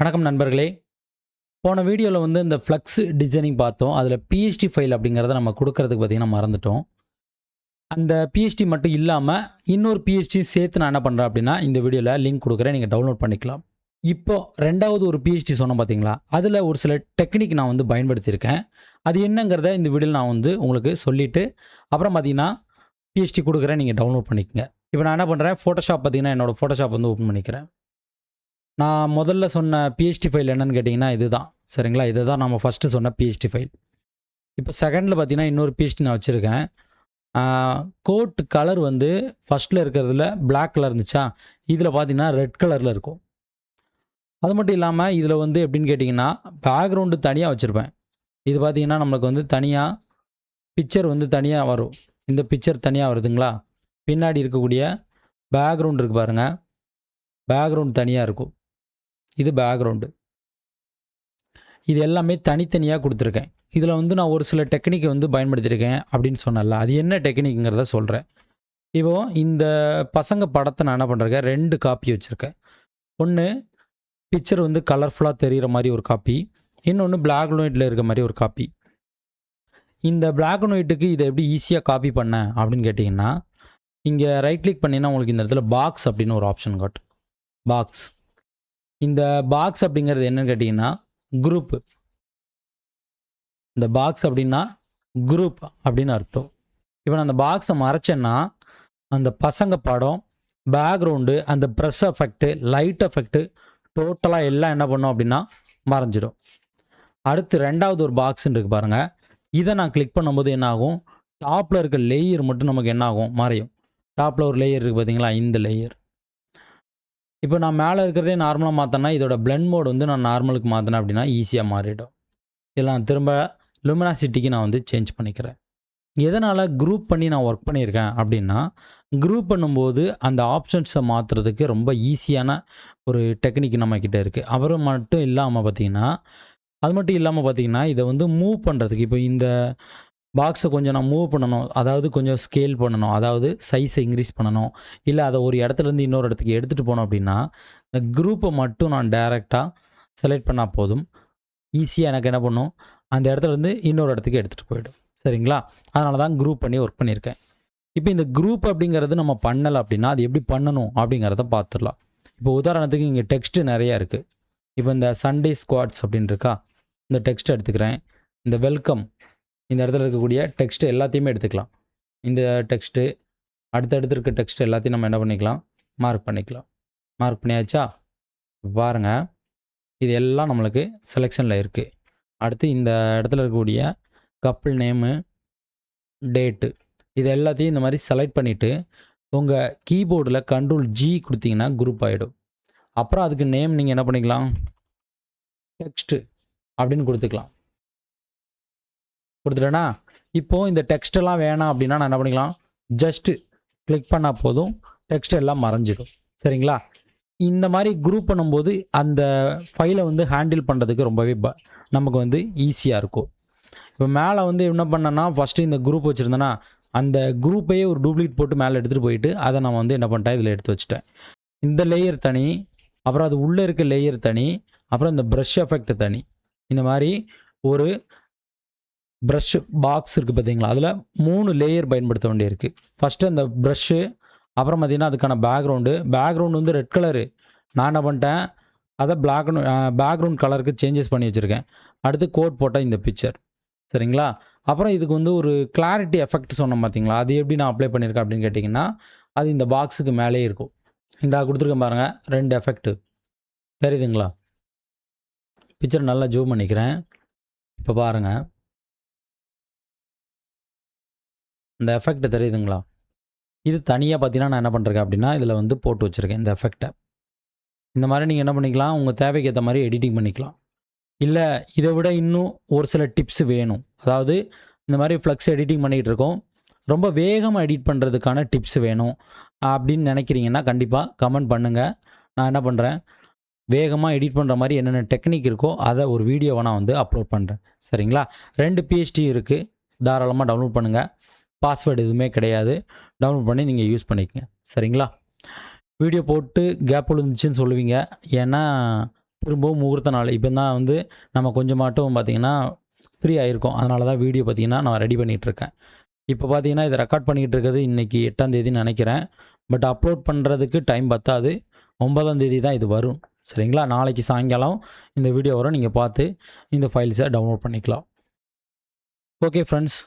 வணக்கம் நண்பர்களே. போன வீடியோவில் வந்து இந்த ஃப்ளக்ஸ் டிசைனிங் பார்த்தோம். அதில் பிஎஸ்டி ஃபைல் அப்படிங்கிறத நம்ம கொடுக்கறதுக்கு பார்த்தீங்கன்னா மறந்துட்டோம். அந்த பிஎஸ்டி மட்டும் இல்லாமல் இன்னொரு பிஎஸ்டி சேர்த்து நான் என்ன பண்ணுறேன் அப்படின்னா, இந்த வீடியோவில் லிங்க் கொடுக்குறேன், நீங்கள் டவுன்லோட் பண்ணிக்கலாம். இப்போ ரெண்டாவது ஒரு பிஎஸ்டி சொன்னோம் பார்த்தீங்களா, அதில் ஒரு சில டெக்னிக் நான் வந்து பயன்படுத்தியிருக்கேன். அது என்னங்கிறத இந்த வீடியோவில் நான் வந்து உங்களுக்கு சொல்லிவிட்டு அப்புறம் பார்த்தீங்கன்னா பிஎஸ்டி கொடுக்குறேன், நீங்கள் டவுன்லோட் பண்ணிக்கோங்க. இப்போ நான் என்ன பண்ணுறேன், ஃபோட்டோஷாப் பார்த்தீங்கன்னா என்னோடய ஃபோட்டோஷாப் வந்து ஓப்பன் பண்ணிக்கிறேன். நான் முதல்ல சொன்ன பிஎஸ்டி ஃபைல் என்னன்னு கேட்டிங்கன்னா இதுதான். சரிங்களா, இதை தான் நம்ம ஃபஸ்ட்டு சொன்ன பிஎஸ்டி ஃபைல். இப்போ செகண்டில் பார்த்தீங்கன்னா இன்னொரு பிஎஸ்டி நான் வச்சுருக்கேன். கோட் கலர் வந்து ஃபஸ்ட்டில் இருக்கிறதுல பிளாக் கலர் இருந்துச்சா, இதில் பார்த்தீங்கன்னா ரெட் கலரில் இருக்கும். அது மட்டும் இல்லாமல் இதில் வந்து எப்படின்னு கேட்டிங்கன்னா பேக்ரவுண்டு தனியாக வச்சுருப்பேன். இது பார்த்திங்கன்னா நம்மளுக்கு வந்து தனியாக பிக்சர் வந்து தனியாக வரும். இந்த பிக்சர் தனியாக வருதுங்களா, பின்னாடி இருக்கக்கூடிய பேக்ரவுண்ட் இருக்குது பாருங்கள், பேக்ரவுண்ட் தனியாக இருக்கும். இது பேக்ரவுண்டு. இது எல்லாமே தனித்தனியாக கொடுத்துருக்கேன். இதில் வந்து நான் ஒரு சில டெக்னிக்கை வந்து பயன்படுத்தியிருக்கேன் அப்படின்னு சொன்னல, அது என்ன டெக்னிக்குங்கிறத சொல்கிறேன். இப்போது இந்த பசங்க படத்தை நான் என்ன பண்ணுறேன், 2 காப்பி வச்சுருக்கேன். ஒன்று பிக்சர் வந்து கலர்ஃபுல்லாக தெரிகிற மாதிரி ஒரு காப்பி, இன்னொன்று பிளாக் அண்ட் ஒயிட்டில் இருக்க மாதிரி ஒரு காப்பி. இந்த பிளாக் அண்ட் ஒயிட்டுக்கு இதை எப்படி ஈஸியாக காப்பி பண்ணேன் அப்படின்னு கேட்டிங்கன்னா, இங்கே ரைட் கிளிக் பண்ணிங்கன்னா உங்களுக்கு இந்த இடத்துல பாக்ஸ் அப்படின்னு ஒரு ஆப்ஷன் காட்டும். பாக்ஸ். இந்த பாக்ஸ் அப்படிங்கிறது என்னன்னு கேட்டிங்கன்னா குரூப்பு. இந்த பாக்ஸ் அப்படின்னா குரூப் அப்படின்னு அர்த்தம். இப்போ நான் அந்த பாக்ஸை மறைச்சேன்னா அந்த பசங்க படம், பேக்ரவுண்டு, அந்த ப்ரெஷ் எஃபெக்ட்டு, லைட் எஃபெக்ட்டு டோட்டலாக எல்லாம் என்ன பண்ணோம் அப்படின்னா மறைஞ்சிடும். அடுத்து ரெண்டாவது ஒரு பாக்ஸ்ன்னு இருக்குது பாருங்கள். இதை நான் கிளிக் பண்ணும்போது என்ன ஆகும், டாப்பில் இருக்க லேயர் மட்டும் நமக்கு என்ன ஆகும், மறையும். டாப்பில் ஒரு லேயர் இருக்குது பார்த்தீங்களா, இந்த லேயர். இப்போ நான் மேலே இருக்கிறதே நார்மலாக மாற்றினா இதோட பிளெண்ட் மோட் வந்து நான் நார்மலுக்கு மாற்றினேன் அப்படின்னா ஈஸியாக மாறிடும். இதில் நான் திரும்ப லுமினாசிட்டிக்கு நான் வந்து சேஞ்ச் பண்ணிக்கிறேன். எதனால் குரூப் பண்ணி நான் ஒர்க் பண்ணியிருக்கேன் அப்படின்னா, குரூப் பண்ணும்போது அந்த ஆப்ஷன்ஸை மாற்றுறதுக்கு ரொம்ப ஈஸியான ஒரு டெக்னிக் நம்மக்கிட்ட இருக்குது. அப்புறம் மட்டும் இல்லாமல் பார்த்திங்கன்னா, அது மட்டும் இல்லாமல் பார்த்திங்கன்னா இதை வந்து மூவ் பண்ணுறதுக்கு, இப்போ இந்த பாக்ஸை கொஞ்சம் நான் மூவ் பண்ணணும், அதாவது கொஞ்சம் ஸ்கேல் பண்ணணும், அதாவது சைஸை இன்க்ரீஸ் பண்ணணும், இல்லை அதை ஒரு இடத்துலேருந்து இன்னொரு இடத்துக்கு எடுத்துகிட்டு போனோம் அப்படின்னா இந்த குரூப்பை மட்டும் நான் டைரெக்டாக செலக்ட் பண்ணால் போதும். ஈஸியாக எனக்கு என்ன பண்ணும், அந்த இடத்துலேருந்து இன்னொரு இடத்துக்கு எடுத்துகிட்டு போயிடும். சரிங்களா, அதனால தான் குரூப் பண்ணி ஒர்க் பண்ணியிருக்கேன். இப்போ இந்த குரூப் அப்படிங்கிறது நம்ம பண்ணலை அப்படின்னா அது எப்படி பண்ணணும் அப்படிங்கிறத பார்த்துடலாம். இப்போ உதாரணத்துக்கு இங்கே டெக்ஸ்ட்டு நிறையா இருக்குது. இப்போ இந்த சண்டே ஸ்குவாட்ஸ் அப்படின்னு இருக்கா, இந்த டெக்ஸ்ட் எடுத்துக்கிறேன். இந்த வெல்கம், இந்த இடத்துல இருக்கக்கூடிய டெக்ஸ்ட்டு எல்லாத்தையுமே எடுத்துக்கலாம். இந்த டெக்ஸ்ட்டு அடுத்தடுத்து இருக்க டெக்ஸ்ட் எல்லாத்தையும் நம்ம என்ன பண்ணிக்கலாம், மார்க் பண்ணிக்கலாம். மார்க் பண்ணியாச்சா, பாருங்கள் இது எல்லாம் நம்மளுக்கு செலெக்ஷனில் இருக்குது. அடுத்து இந்த இடத்துல இருக்கக்கூடிய கப்புள் நேமு, டேட்டு, இது எல்லாத்தையும் இந்த மாதிரி செலக்ட் பண்ணிவிட்டு உங்கள் கீபோர்டில் Ctrl+G கொடுத்தீங்கன்னா குரூப் ஆகிடும். அப்புறம் அதுக்கு நேம் நீங்கள் என்ன பண்ணிக்கலாம், டெக்ஸ்ட்டு அப்படின்னு கொடுத்துக்கலாம். கொடுத்துட்டேன்னா இப்போது இந்த டெக்ஸ்ட்டெல்லாம் வேணாம் அப்படின்னா நான் என்ன பண்ணிக்கலாம், ஜஸ்ட்டு கிளிக் பண்ணால் போதும், டெக்ஸ்ட் எல்லாம் மறைஞ்சிடும். சரிங்களா, இந்த மாதிரி குரூப் பண்ணும்போது அந்த ஃபைலை வந்து ஹேண்டில் பண்ணுறதுக்கு ரொம்பவே நமக்கு வந்து ஈஸியாக இருக்கும். இப்போ மேலே வந்து என்ன பண்ணேன்னா, ஃபஸ்ட்டு இந்த குரூப் வச்சுருந்தேன்னா அந்த குரூப்பையே ஒரு டூப்ளிகேட் போட்டு மேலே எடுத்துகிட்டு போயிட்டு அதை நான் வந்து என்ன பண்ணிட்டேன், இதில் எடுத்து வச்சுட்டேன். இந்த லேயர் தனி, அப்புறம் அது உள்ளே இருக்க லேயர் தனி, அப்புறம் இந்த ப்ரஷ் எஃபெக்ட் தனி. இந்த மாதிரி ஒரு ப்ரஷ் பாக்ஸ் இருக்குது பார்த்தீங்களா, அதில் 3 லேயர் பயன்படுத்த வேண்டியிருக்கு. ஃபஸ்ட்டு அந்த ப்ரஷ்ஷு, அப்புறம் பார்த்திங்கன்னா அதுக்கான பேக்ரவுண்டு வந்து ரெட் கலரு, நான் என்ன பண்ணிட்டேன் அதை பேக்ரவுண்ட் கலருக்கு சேஞ்சஸ் பண்ணி வச்சுருக்கேன். அடுத்து கோட் போட்டால் இந்த பிக்சர். சரிங்களா, அப்புறம் இதுக்கு வந்து ஒரு கிளாரிட்டி எஃபெக்ட் சொன்னோம் பார்த்தீங்களா, அது எப்படி நான் அப்ளை பண்ணியிருக்கேன் அப்படின்னு கேட்டிங்கன்னா அது இந்த பாக்ஸுக்கு மேலே இருக்கும். இந்த கொடுத்துருக்கேன் பாருங்கள் 2 எஃபெக்ட்டு தெரியுதுங்களா. பிக்சர் நல்லா ஜூம் பண்ணிக்கிறேன். இப்போ பாருங்கள் இந்த எஃபெக்ட் தெரியுதுங்களா. இது தனியாக பார்த்தீங்கன்னா நான் என்ன பண்ணுறேன் அப்படின்னா இதில் வந்து போட்டு வச்சுருக்கேன் இந்த எஃபெக்டை. இந்த மாதிரி நீங்கள் என்ன பண்ணிக்கலாம், உங்கள் தேவைக்கு ஏற்ற மாதிரி எடிட்டிங் பண்ணிக்கலாம். இல்லை இதை விட இன்னும் ஒரு சில டிப்ஸ் வேணும், அதாவது இந்த மாதிரி ஃப்ளக்ஸ் எடிட்டிங் பண்ணிகிட்டு இருக்கோம், ரொம்ப வேகமாக எடிட் பண்ணுறதுக்கான டிப்ஸ் வேணும் அப்படின்னு நினைக்கிறீங்கன்னா கண்டிப்பாக கமெண்ட் பண்ணுங்கள். நான் என்ன பண்ணுறேன், வேகமாக எடிட் பண்ணுற மாதிரி என்னென்ன டெக்னிக் இருக்கோ அதை ஒரு வீடியோவை நான் வந்து அப்லோட் பண்ணுறேன். சரிங்களா, 2 பிஎஸ்டி இருக்குது, தாராளமாக டவுன்லோட் பண்ணுங்கள். பாஸ்வேர்டு எதுவுமே கிடையாது, டவுன்லோட் பண்ணி நீங்கள் யூஸ் பண்ணிக்கங்க. சரிங்களா, வீடியோ போட்டு கேப் விழுந்துச்சுன்னு சொல்லுவீங்க, ஏன்னா திரும்பவும் முகூர்த்த நாள் இப்போ தான் வந்து நம்ம கொஞ்சமாட்டும் பார்த்திங்கன்னா ஃப்ரீ ஆகிருக்கோம். அதனால தான் வீடியோ பார்த்திங்கன்னா நான் ரெடி பண்ணிகிட்ருக்கேன். இப்போ பார்த்திங்கன்னா இதை ரெக்கார்ட் பண்ணிகிட்டு இருக்கிறது இன்றைக்கி 8ஆம் தேதின்னு நினைக்கிறேன். பட் அப்லோட் பண்ணுறதுக்கு டைம் பத்தாது. 9ஆம் தேதி தான் இது வரும். சரிங்களா? நாளைக்கு சாயங்காலம் இந்த வீடியோ வரும். நீங்கள் பார்த்து இந்த ஃபைல்ஸை டவுன்லோட் பண்ணிக்கலாம். Okay friends,